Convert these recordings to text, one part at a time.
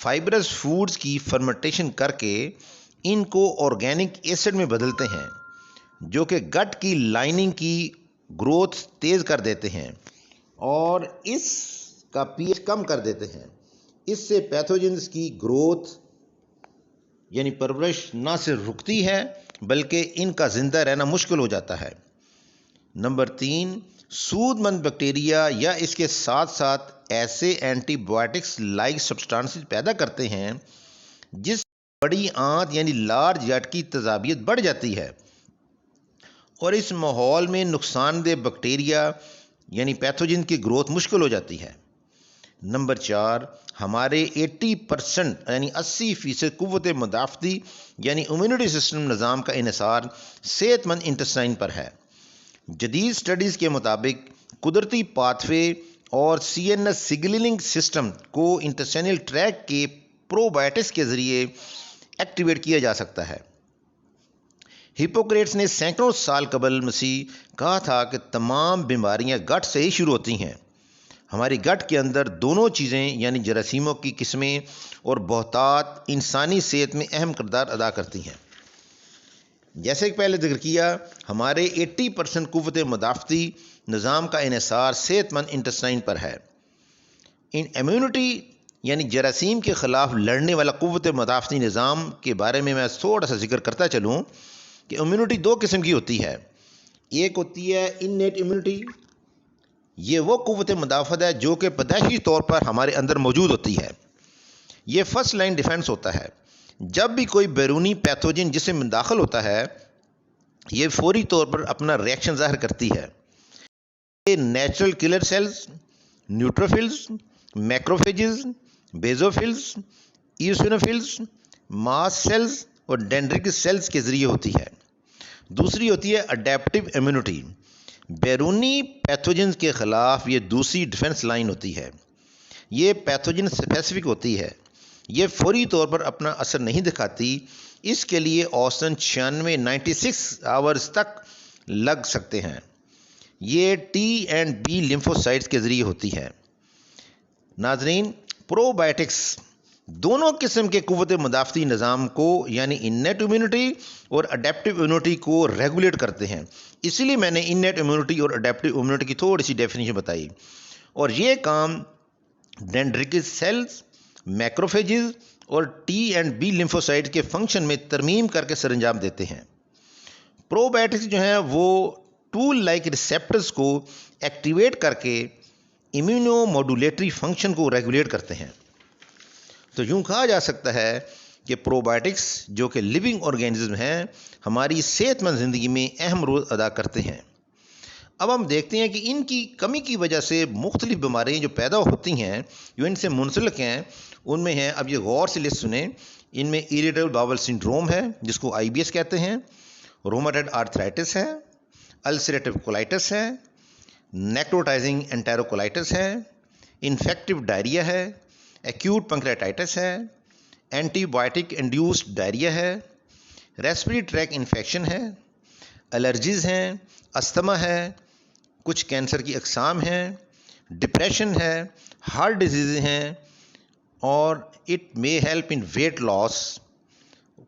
Fibres foods کی fermentation کر کے ان کو آرگینک ایسڈ میں بدلتے ہیں جو کہ گٹ کی لائننگ کی گروتھ تیز کر دیتے ہیں اور اس کا پی ایچ کم کر دیتے ہیں۔ اس سے پیتھوجنز کی گروتھ یعنی پرورش نہ صرف رکتی ہے بلکہ ان کا زندہ رہنا مشکل ہو جاتا ہے۔ نمبر 3، سود مند بیکٹیریا یا اس کے ساتھ ساتھ ایسے اینٹی بائیوٹکس لائک سبسٹانسز پیدا کرتے ہیں جس بڑی آنت یعنی لارج گٹ کی تیزابیت بڑھ جاتی ہے اور اس ماحول میں نقصان دہ بیکٹیریا یعنی پیتھوجن کی گروتھ مشکل ہو جاتی ہے۔ نمبر 4، ہمارے 80% یعنی 80% قوت مدافعتی یعنی امیونٹی سسٹم نظام کا انحصار صحت مند انٹسٹائن پر ہے۔ جدید سٹڈیز کے مطابق قدرتی پاتھ وے اور سی این ایس سگنلنگ سسٹم کو انٹسٹائنل ٹریک کے پروبائیوٹکس کے ذریعے ایکٹیویٹ کیا جا سکتا ہے۔ ہپوکریٹس نے سینکڑوں سال قبل مسیح کہا تھا کہ تمام بیماریاں گٹ سے ہی شروع ہوتی ہیں۔ ہماری گٹ کے اندر دونوں چیزیں یعنی جراثیموں کی قسمیں اور بہتات انسانی صحت میں اہم کردار ادا کرتی ہیں۔ جیسے کہ پہلے ذکر کیا، ہمارے 80% قوت مدافعتی نظام کا انحصار صحت مند انٹسٹائن پر ہے۔ ان امیونٹی یعنی جراثیم کے خلاف لڑنے والا قوت مدافعتی نظام کے بارے میں تھوڑا سا ذکر کرتا چلوں کہ امیونٹی 2 قسم کی ہوتی ہے۔ ایک ہوتی ہے انیٹ امیونٹی، یہ وہ قوت مدافعت ہے جو کہ پیدائشی طور پر ہمارے اندر موجود ہوتی ہے۔ یہ فرسٹ لائن ڈیفنس ہوتا ہے۔ جب بھی کوئی بیرونی پیتھوجن جسم میں داخل ہوتا ہے یہ فوری طور پر اپنا ریئیکشن ظاہر کرتی ہے۔ یہ natural killer cells, neutrophils, macrophages, basophils, eosinophils, mast cells اور ڈینڈرٹک سیلز کے ذریعے ہوتی ہے۔ دوسری ہوتی ہے اڈیپٹیو امیونٹی۔ بیرونی پیتھوجنز کے خلاف یہ دوسری ڈیفنس لائن ہوتی ہے۔ یہ پیتھوجن اسپیسیفک ہوتی ہے۔ یہ فوری طور پر اپنا اثر نہیں دکھاتی، اس کے لیے اوسطاً 96 آورز تک لگ سکتے ہیں۔ یہ ٹی اینڈ بی لیمفوسائٹس کے ذریعے ہوتی ہے۔ ناظرین، پروبائیوٹکس دونوں قسم کے قوت مدافعتی نظام کو یعنی انیٹ امیونٹی اور اڈیپٹیو امیونٹی کو ریگولیٹ کرتے ہیں۔ اسی لیے میں نے انیٹ امیونٹی اور اڈیپٹیو امیونٹی کی تھوڑی سی ڈیفینیشن بتائی، اور یہ کام ڈینڈرٹک سیلز، میکروفیجز اور ٹی اینڈ بی لیمفوسائٹ کے فنکشن میں ترمیم کر کے سر انجام دیتے ہیں۔ پروبائیوٹکس جو ہیں وہ ٹول لائک ریسیپٹرز کو ایکٹیویٹ کر کے امیونو موڈولیٹری فنکشن کو ریگولیٹ کرتے ہیں۔ تو یوں کہا جا سکتا ہے کہ پروبائیوٹکس جو کہ لیونگ آرگینزم ہیں ہماری صحت مند زندگی میں اہم رول ادا کرتے ہیں۔ اب ہم دیکھتے ہیں کہ ان کی کمی کی وجہ سے مختلف بیماریاں جو پیدا ہوتی ہیں جو ان سے منسلک ہیں ان میں ہیں، اب یہ غور سے لسٹ سنیں، ان میں اریٹیبل باول سنڈروم ہے جس کو آئی بی ایس کہتے ہیں، روماٹائڈ آرتھرائٹس ہے، السریٹو کولائٹس ہے، نیکروٹائزنگ انٹیروکولائٹس ہے، انفیکٹو ڈائریا ہے، ایکیوٹ پنکریاٹائٹس ہے، اینٹی بائیوٹک انڈیوسڈ ڈائریا ہے، ریسپیریٹری ٹریک انفیکشن ہے، الرجیز ہیں، استھما ہے، کچھ کینسر کی اقسام ہیں، ڈپریشن ہے، ہارٹ ڈیزیز ہیں، اور it may help in weight loss,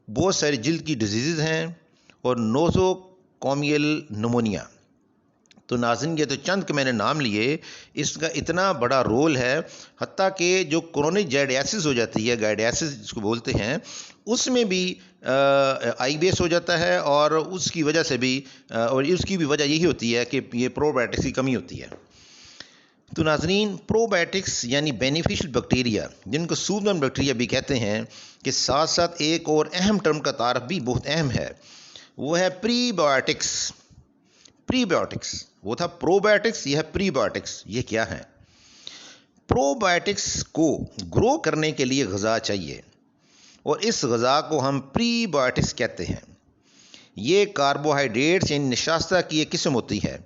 بہت ساری جلد کی ڈیزیز ہیں، اور نوزو کومیل نمونیا۔ تو ناظرین یہ تو چند کے میں نے نام لیے، اس کا اتنا بڑا رول ہے، حتیٰ کہ جو کرونک جائرڈیاسس ہو جاتی ہے، گائرڈیاسس جس کو بولتے ہیں، اس میں بھی آئی بی ایس ہو جاتا ہے، اور اس کی وجہ سے بھی اور اس کی بھی وجہ یہی ہوتی ہے کہ یہ پروبائیوٹکس کی کمی ہوتی ہے۔ تو ناظرین، پروبائیوٹکس یعنی بینیفیشل بیکٹیریا جن کو سود مند بیکٹیریا بھی کہتے ہیں، کے ساتھ ساتھ ایک اور اہم ٹرم کا تعارف بھی بہت اہم ہے، وہ ہے پری بائیوٹکس۔ پری بائیوٹکس وہ تھا پروبائیوٹکس، یہ ہے پری بائیوٹکس۔ یہ کیا ہے؟ پروبائیوٹکس کو گرو کرنے کے لیے غذا چاہیے، اور اس غذا کو ہم پری بائیوٹکس کہتے ہیں۔ یہ کاربوہائیڈریٹس یعنی نشاستہ کی ایک قسم ہوتی ہے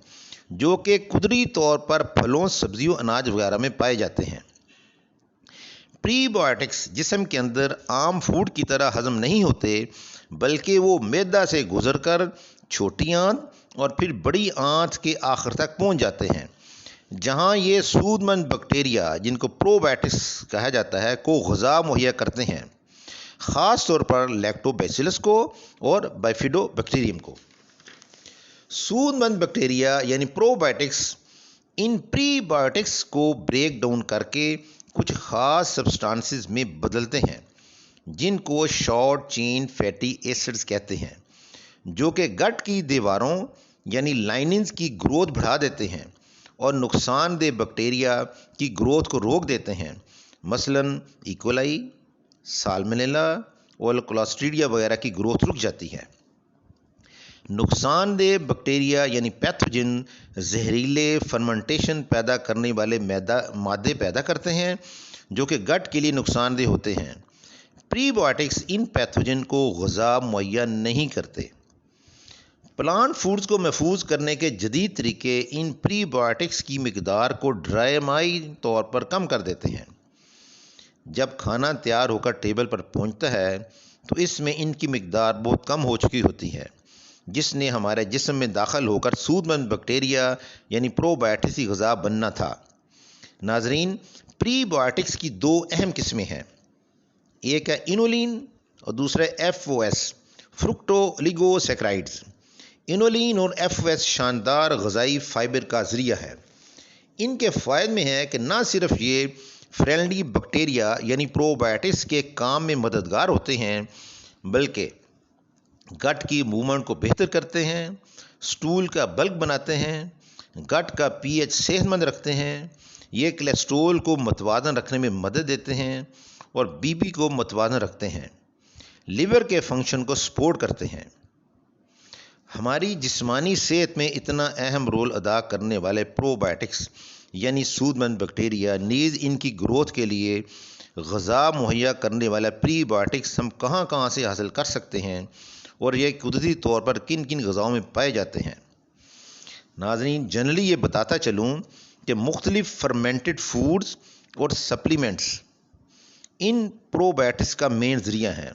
جو کہ قدرتی طور پر پھلوں، سبزیوں، اناج وغیرہ میں پائے جاتے ہیں۔ پری بائیوٹکس جسم کے اندر عام فوڈ کی طرح ہضم نہیں ہوتے، بلکہ وہ معدہ سے گزر کر چھوٹی آنت اور پھر بڑی آنت کے آخر تک پہنچ جاتے ہیں۔ جہاں یہ سود مند بیکٹیریا جن کو پروبائٹکس کہا جاتا ہے کو غذا مہیا کرتے ہیں، خاص طور پر لیکٹوبیسیلس کو اور بائفیڈو بیکٹیریم کو۔ سود مند بیکٹیریا یعنی پروبائٹکس ان پری بائیوٹکس کو بریک ڈاؤن کر کے کچھ خاص سبسٹانسز میں بدلتے ہیں جن کو شارٹ چین فیٹی ایسڈز کہتے ہیں، جو کہ گٹ کی دیواروں یعنی لائننگز کی گروتھ بڑھا دیتے ہیں اور نقصان دہ بیکٹیریا کی گروتھ کو روک دیتے ہیں، مثلاً ایکولائی، سالمونیلا اور کلاسٹریڈیا وغیرہ کی گروتھ رک جاتی ہے۔ نقصان دہ بیکٹیریا یعنی پیتھوجن زہریلے فرمنٹیشن پیدا کرنے والے مادے پیدا کرتے ہیں جو کہ گٹ کے لیے نقصان دہ ہوتے ہیں۔ پری بائیوٹکس ان پیتھوجن کو غذا مہیا نہیں کرتے۔ پلانٹ فوڈز کو محفوظ کرنے کے جدید طریقے ان پری بائیوٹکس کی مقدار کو ڈرامائی طور پر کم کر دیتے ہیں۔ جب کھانا تیار ہو کر ٹیبل پر پہنچتا ہے تو اس میں ان کی مقدار بہت کم ہو چکی ہوتی ہے، جس نے ہمارے جسم میں داخل ہو کر سود مند بیکٹیریا یعنی پرو بائیوٹکس کی غذا بننا تھا۔ ناظرین، پری بائیوٹکس کی دو اہم قسمیں ہیں، ایک ہے انولین اور دوسرا FOS فرکٹو اولیگو سیکرائڈز۔ انولین اور FOS شاندار غذائی فائبر کا ذریعہ ہے۔ ان کے فوائد میں ہے کہ نہ صرف یہ فرینڈلی بیکٹیریا یعنی پرو بائیوٹکس کے کام میں مددگار ہوتے ہیں بلکہ گٹ کی موومنٹ کو بہتر کرتے ہیں، سٹول کا بلک بناتے ہیں، گٹ کا pH صحت مند رکھتے ہیں، یہ کولیسٹرول کو متوازن رکھنے میں مدد دیتے ہیں اور BP کو متوازن رکھتے ہیں، لیور کے فنکشن کو سپورٹ کرتے ہیں۔ ہماری جسمانی صحت میں اتنا اہم رول ادا کرنے والے پرو بائیوٹکس یعنی سود مند بیکٹیریا نیز ان کی گروتھ کے لیے غذا مہیا کرنے والا پری بائیوٹکس ہم کہاں کہاں سے حاصل کر سکتے ہیں اور یہ قدرتی طور پر کن کن غذاؤں میں پائے جاتے ہیں۔ ناظرین، جنرلی یہ بتاتا چلوں کہ مختلف فرمنٹڈ فوڈز اور سپلیمنٹس ان پرو بائیوٹکس کا مین ذریعہ ہیں۔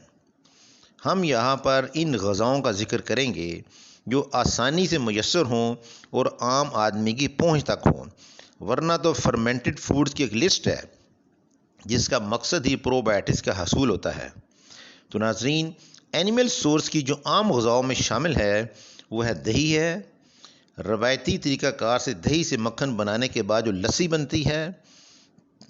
ہم یہاں پر ان غذاؤں کا ذکر کریں گے جو آسانی سے میسر ہوں اور عام آدمی کی پہنچ تک ہوں، ورنہ تو فرمنٹڈ فوڈز کی ایک لسٹ ہے جس کا مقصد ہی پرو بائیوٹکس کا حصول ہوتا ہے۔ تو ناظرین، اینیمل سورس کی جو عام غذاؤں میں شامل ہے وہ ہے دہی ہے۔ روایتی طریقہ کار سے دہی سے مکھن بنانے کے بعد جو لسی بنتی ہے۔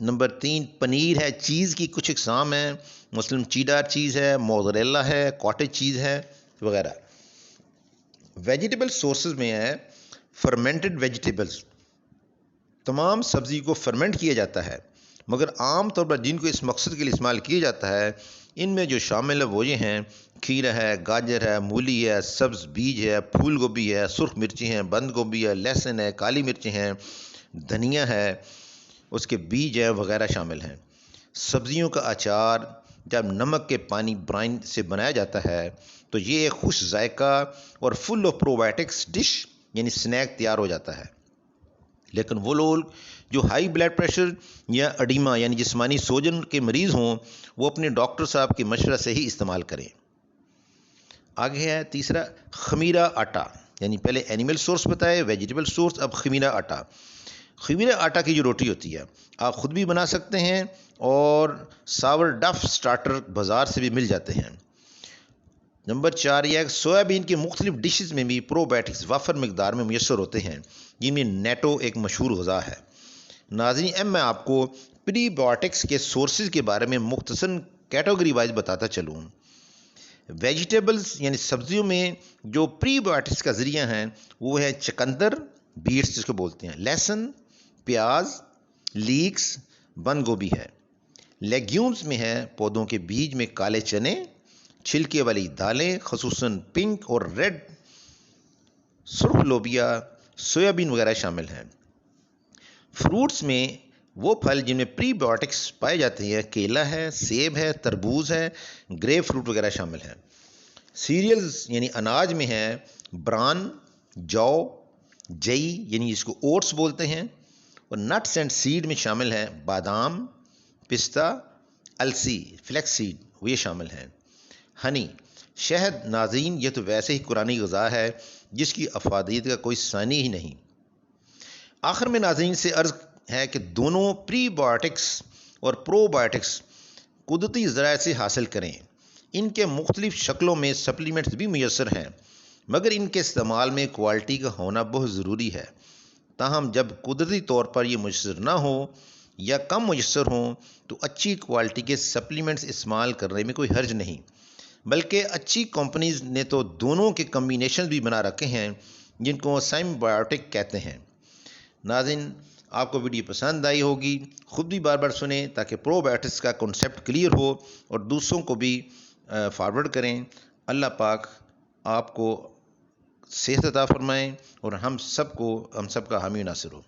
نمبر 3 پنیر ہے، چیز کی کچھ اقسام ہیں، مثلاً چیڈر چیز ہے، موزریلا ہے، کاٹیج چیز ہے وغیرہ۔ ویجیٹیبل سورسز میں ہے فرمنٹڈ ویجیٹیبلز، تمام سبزی کو فرمنٹ کیا جاتا ہے، مگر عام طور پر جن کو اس مقصد کے لیے استعمال کیا جاتا ہے ان میں جو شامل ہے وہ یہ ہیں، کھیرا ہے، گاجر ہے، مولی ہے، سبز بیج ہے، پھول گوبھی ہے، سرخ مرچی ہیں، بند گوبھی ہے، لہسن ہے، کالی مرچیں ہیں، دھنیا ہے، اس کے بیج ہیں وغیرہ شامل ہیں۔ سبزیوں کا اچار جب نمک کے پانی برائن سے بنایا جاتا ہے تو یہ ایک خوش ذائقہ اور full of probiotics dish یعنی سنیک تیار ہو جاتا ہے۔ لیکن وہ لوگ جو ہائی بلڈ پریشر یا اڈیما یعنی جسمانی سوجن کے مریض ہوں وہ اپنے ڈاکٹر صاحب کے مشورہ سے ہی استعمال کریں۔ آگے ہے تیسرا خمیرہ آٹا، یعنی پہلے اینیمل سورس بتائے، ویجیٹیبل سورس، اب خمیرہ آٹا۔ خمیرہ آٹا کی جو روٹی ہوتی ہے آپ خود بھی بنا سکتے ہیں اور ساور ڈف سٹارٹر بازار سے بھی مل جاتے ہیں۔ نمبر 4 یہ ہے سویابین کی مختلف ڈشز میں بھی پرو بائیوٹکس وافر مقدار میں میسر ہوتے ہیں، جن میں نیٹو ایک مشہور غذا ہے۔ ناظرین، اب میں آپ کو پری بائیوٹکس کے سورسز کے بارے میں مختصر کیٹیگری وائز بتاتا چلوں۔ ویجیٹیبلز یعنی سبزیوں میں جو پری بائیوٹکس کا ذریعہ ہیں وہ ہے چقندر، بیٹس جس کو بولتے ہیں، لہسن، پیاز، لیکس، بند گوبھی ہے۔ لیگیومز میں ہے پودوں کے بیج میں کالے چنے، چھلکے والی دالیں خصوصاً پنک اور ریڈ، سرخ لوبیا، سویابین وغیرہ شامل ہیں۔ فروٹس میں وہ پھل جن میں پری بائیوٹکس پائے جاتے ہیں، کیلا ہے، سیب ہے، تربوز ہے، گریپ فروٹ وغیرہ شامل ہیں۔ سیریلز یعنی اناج میں ہے بران، جو، جئی یعنی جس کو اوٹس بولتے ہیں، اور نٹس اینڈ سیڈ میں شامل ہیں بادام، پستہ، السی، فلیکس سیڈ، وہ یہ شامل ہیں۔ ہنی، شہد، ناظرین یہ تو ویسے ہی قرآنی غذا ہے جس کی افادیت کا کوئی ثانی ہی نہیں۔ آخر میں ناظرین سے عرض ہے کہ دونوں پری بایوٹکس اور پرو بایوٹکس قدرتی ذرائع سے حاصل کریں۔ ان کے مختلف شکلوں میں سپلیمنٹس بھی میسر ہیں، مگر ان کے استعمال میں کوالٹی کا ہونا بہت ضروری ہے۔ تاہم جب قدرتی طور پر یہ میسر نہ ہو یا کم میسر ہوں تو اچھی کوالٹی کے سپلیمنٹس استعمال کرنے میں کوئی حرج نہیں، بلکہ اچھی کمپنیز نے تو دونوں کے کمبینیشن بھی بنا رکھے ہیں جن کو سائم بایوٹک کہتے ہیں۔ ناظرین، آپ کو ویڈیو پسند آئی ہوگی، خود بھی بار بار سنیں تاکہ پرو بایوٹکس کا کنسیپٹ کلیئر ہو اور دوسروں کو بھی فارورڈ کریں۔ اللہ پاک آپ کو صحت عطا فرمائیں اور ہم سب کا حامی و ناصر ہو۔